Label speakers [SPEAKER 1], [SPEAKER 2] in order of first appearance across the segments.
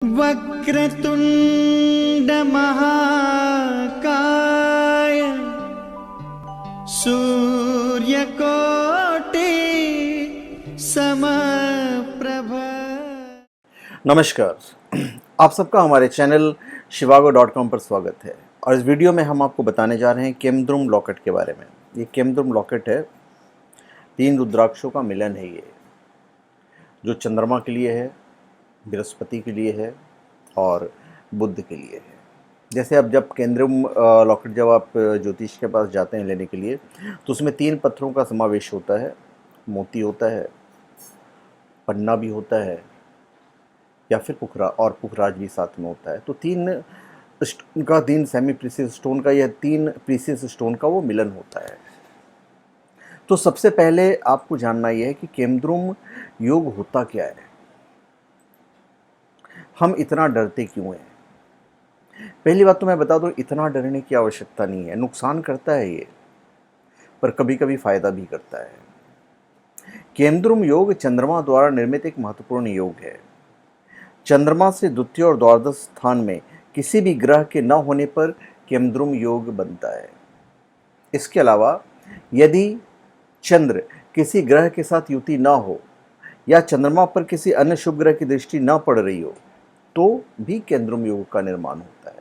[SPEAKER 1] वक्रतुंड महाकाय सूर्यकोटि समप्रभ।
[SPEAKER 2] नमस्कार, आप सबका हमारे चैनल shivago.com पर स्वागत है। और इस वीडियो में हम आपको बताने जा रहे हैं केमद्रुम लॉकेट के बारे में। ये केमद्रुम लॉकेट है, 3 रुद्राक्षों का मिलन है ये, जो चंद्रमा के लिए है, बृहस्पति के लिए है और बुध के लिए है। जैसे अब जब केमद्रुम लॉकेट जब आप ज्योतिष के पास जाते हैं लेने के लिए, तो उसमें 3 पत्थरों का समावेश होता है। मोती होता है, पन्ना भी होता है, या फिर पुखराज भी साथ में होता है। तो 3 स्टोन का, 3 सेमी प्रीसियस स्टोन का, या 3 प्रीसियस स्टोन का वो मिलन होता है। तो सबसे पहले आपको जानना यह है कि केमद्रुम योग होता क्या है, हम इतना डरते क्यों हैं। पहली बात तो मैं बता दूं, इतना डरने की आवश्यकता नहीं है। नुकसान करता है ये, पर कभी कभी फायदा भी करता है। केमद्रुम योग चंद्रमा द्वारा निर्मित एक महत्वपूर्ण योग है। चंद्रमा से द्वितीय और द्वादश स्थान में किसी भी ग्रह के न होने पर केमद्रुम योग बनता है। इसके अलावा यदि चंद्र किसी ग्रह के साथ युति न हो या चंद्रमा पर किसी अन्य शुभ ग्रह की दृष्टि न पड़ रही हो, तो भी केमद्रुम योग का निर्माण होता है।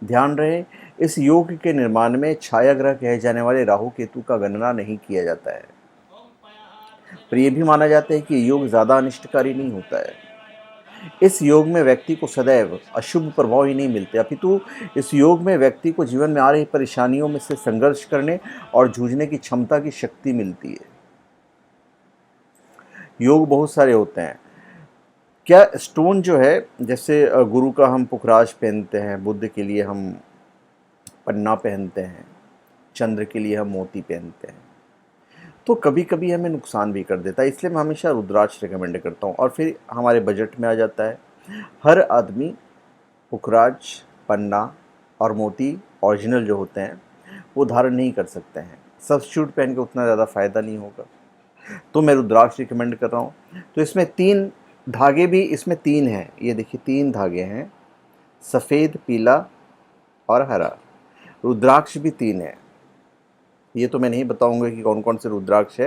[SPEAKER 2] ध्यान रहे, इस योग के निर्माण में छाया ग्रह कहे जाने वाले राहु केतु का गणना नहीं किया जाता है, पर यह भी माना जाता है कि योग ज़्यादा अनिष्टकारी नहीं होता है। इस योग में व्यक्ति को सदैव अशुभ प्रभाव ही नहीं मिलते, अपितु इस योग में व्यक्ति को जीवन में आ रही परेशानियों में से संघर्ष करने और जूझने की क्षमता की शक्ति मिलती है। योग बहुत सारे होते हैं। क्या स्टोन जो है, जैसे गुरु का हम पुखराज पहनते हैं, बुध के लिए हम पन्ना पहनते हैं, चंद्र के लिए हम मोती पहनते हैं, तो कभी कभी हमें नुकसान भी कर देता है। इसलिए मैं हमेशा रुद्राक्ष रिकमेंड करता हूँ। और फिर हमारे बजट में आ जाता है। हर आदमी पुखराज, पन्ना और मोती ओरिजिनल जो होते हैं वो धारण नहीं कर सकते हैं। सब्स्टिट्यूट पहन के उतना ज़्यादा फ़ायदा नहीं होगा, तो मैं रुद्राक्ष रिकमेंड कर रहा हूँ। तो इसमें 3 धागे भी, इसमें 3 हैं। ये देखिए 3 धागे हैं, सफ़ेद, पीला और हरा। रुद्राक्ष भी 3 है। ये तो मैं नहीं बताऊंगा कि कौन कौन से रुद्राक्ष है,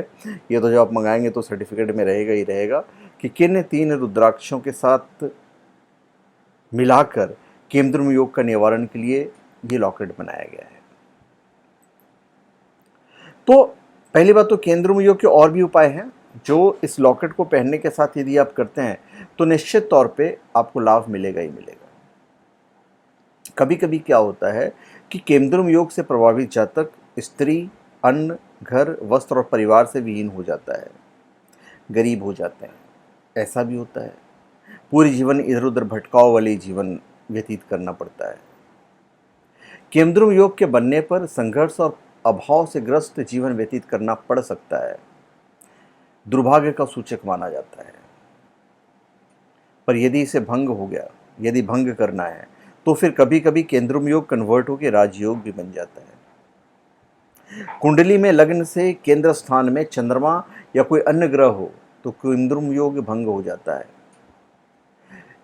[SPEAKER 2] ये तो जब आप मंगाएंगे तो सर्टिफिकेट में रहेगा ही रहेगा कि किन 3 रुद्राक्षों के साथ मिलाकर केमद्रुम योग का निवारण के लिए ये लॉकेट बनाया गया है। तो पहली बात तो केमद्रुम योग के और भी उपाय हैं, जो इस लॉकेट को पहनने के साथ यदि आप करते हैं तो निश्चित तौर पे आपको लाभ मिलेगा ही मिलेगा। कभी कभी क्या होता है कि केमद्रुम योग से प्रभावित जातक स्त्री, अन्न, घर, वस्त्र और परिवार से विहीन हो जाता है, गरीब हो जाते हैं। ऐसा भी होता है, पूरी जीवन इधर उधर भटकाव वाले जीवन व्यतीत करना पड़ता है। केमद्रुम योग के बनने पर संघर्ष और अभाव से ग्रस्त जीवन व्यतीत करना पड़ सकता है, दुर्भाग्य का सूचक माना जाता है। पर यदि इसे भंग हो गया, यदि भंग करना है, तो फिर कभी कभी केमद्रुम योग कन्वर्ट होकर राजयोग भी बन जाता है। कुंडली में लग्न से केंद्र स्थान में चंद्रमा या कोई अन्य ग्रह हो तो केमद्रुम योग भंग हो जाता है।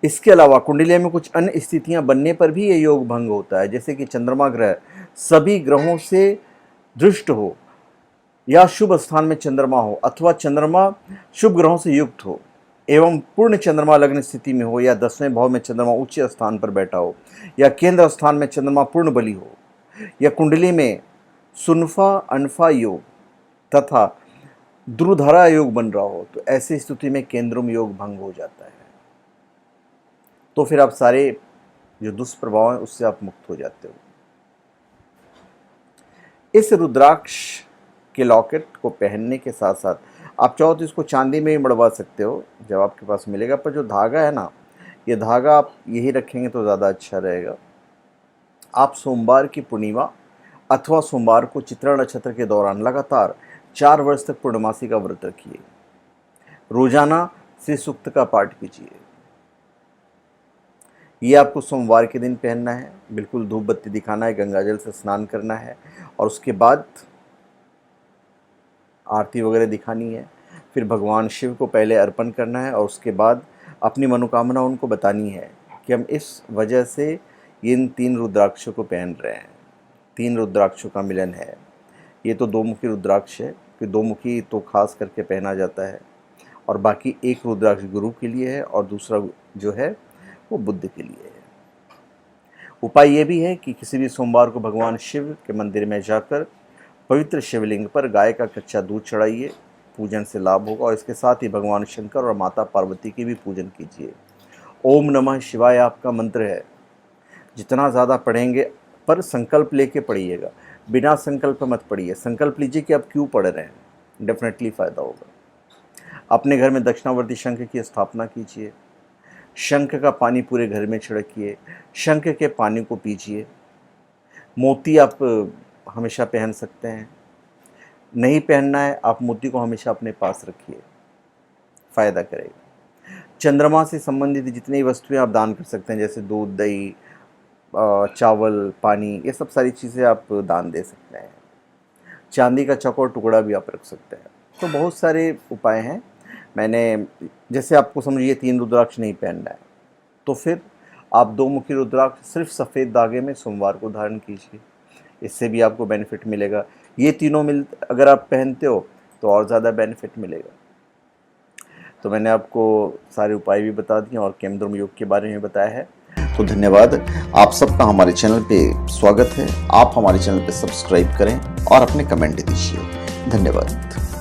[SPEAKER 2] इसके अलावा कुंडली में कुछ अन्य स्थितियां बनने पर भी ये योग भंग होता है, जैसे कि चंद्रमा ग्रह सभी ग्रहों से दृष्ट हो, या शुभ स्थान में चंद्रमा हो, अथवा चंद्रमा शुभ ग्रहों से युक्त हो एवं पूर्ण चंद्रमा लग्न स्थिति में हो, या 10वें भाव में चंद्रमा उच्च स्थान पर बैठा हो, या केंद्र स्थान में चंद्रमा पूर्ण बली हो, या कुंडली में सुनफा अनफा योग तथा ध्रुधरा योग बन रहा हो, तो ऐसी स्थिति में केमद्रुम योग भंग हो जाता है। तो फिर आप सारे जो दुष्प्रभाव हैं उससे आप मुक्त हो जाते हो। इस रुद्राक्ष के लॉकेट को पहनने के साथ साथ आप चाहो तो इसको चांदी में भी मड़वा सकते हो, जब आपके पास मिलेगा। पर जो धागा है ना, ये धागा आप यही रखेंगे तो ज़्यादा अच्छा रहेगा। आप सोमवार की पूर्णिमा अथवा सोमवार को चित्रा नक्षत्र के दौरान लगातार 4 वर्ष तक पूर्णमासी का व्रत रखिए। रोजाना श्री सूक्त का पाठ कीजिए। ये आपको सोमवार के दिन पहनना है। बिल्कुल धूप बत्ती दिखाना है, गंगाजल से स्नान करना है और उसके बाद आरती वगैरह दिखानी है। फिर भगवान शिव को पहले अर्पण करना है और उसके बाद अपनी मनोकामना उनको बतानी है कि हम इस वजह से इन 3 रुद्राक्षों को पहन रहे हैं। 3 रुद्राक्षों का मिलन है। ये तो 2 मुखी रुद्राक्ष है कि 2 मुखी तो खास करके पहना जाता है, और बाकी एक रुद्राक्ष गुरु के लिए है और दूसरा जो है वो बुद्ध के लिए है। उपाय ये भी है कि किसी भी सोमवार को भगवान शिव के मंदिर में जाकर पवित्र शिवलिंग पर गाय का कच्चा दूध चढ़ाइए, पूजन से लाभ होगा। और इसके साथ ही भगवान शंकर और माता पार्वती की भी पूजन कीजिए। ओम नमः शिवाय आपका मंत्र है, जितना ज़्यादा पढ़ेंगे, पर संकल्प लेके पढ़िएगा, बिना संकल्प मत पढ़िए। संकल्प लीजिए कि आप क्यों पढ़ रहे हैं, डेफिनेटली फ़ायदा होगा। अपने घर में दक्षिणावर्ती शंख की स्थापना कीजिए। शंख का पानी पूरे घर में छिड़किए। शंख के पानी को पीजिए। मोती आप हमेशा पहन सकते हैं, नहीं पहनना है आप मोती को हमेशा अपने पास रखिए, फ़ायदा करेगा। चंद्रमा से संबंधित जितनी वस्तुएं आप दान कर सकते हैं, जैसे दूध, दही, चावल, पानी, ये सब सारी चीज़ें आप दान दे सकते हैं। चांदी का चौकोर टुकड़ा भी आप रख सकते हैं। तो बहुत सारे उपाय हैं। मैंने जैसे आपको समझिए 3 रुद्राक्ष नहीं पहनना है, तो फिर आप 2 मुखी रुद्राक्ष सिर्फ सफ़ेद धागे में सोमवार को धारण कीजिए, इससे भी आपको बेनिफिट मिलेगा। ये तीनों अगर आप पहनते हो तो और ज़्यादा बेनिफिट मिलेगा। तो मैंने आपको सारे उपाय भी बता दिए और केमद्रुम योग के बारे में बताया है।
[SPEAKER 3] तो धन्यवाद, आप सबका हमारे चैनल पे स्वागत है। आप हमारे चैनल पे सब्सक्राइब करें और अपने कमेंट दीजिए। धन्यवाद।